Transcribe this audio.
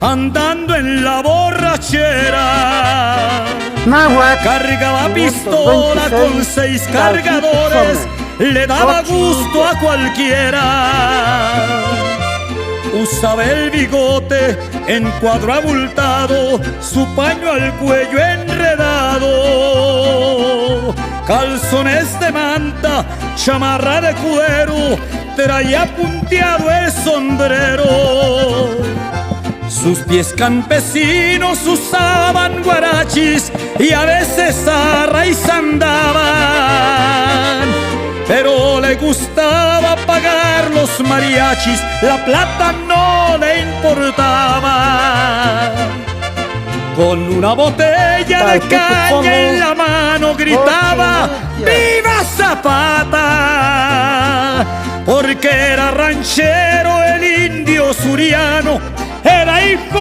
andando en la borrachera. Náhuatl, Cargaba pistola con 6 cargadores, le daba gusto a cualquiera. Usaba el bigote en cuadro abultado, su paño al cuello enredado, calzones de manta, chamarra de cuero, traía punteado el sombrero. Sus pies campesinos usaban guarachis y a veces a raíz andaban, pero le gustaba pagar los mariachis, la plata no le importaba. Con una botella de caña en la mano gritaba ¡Viva Zapata! Porque era ranchero el indio suriano, era hijo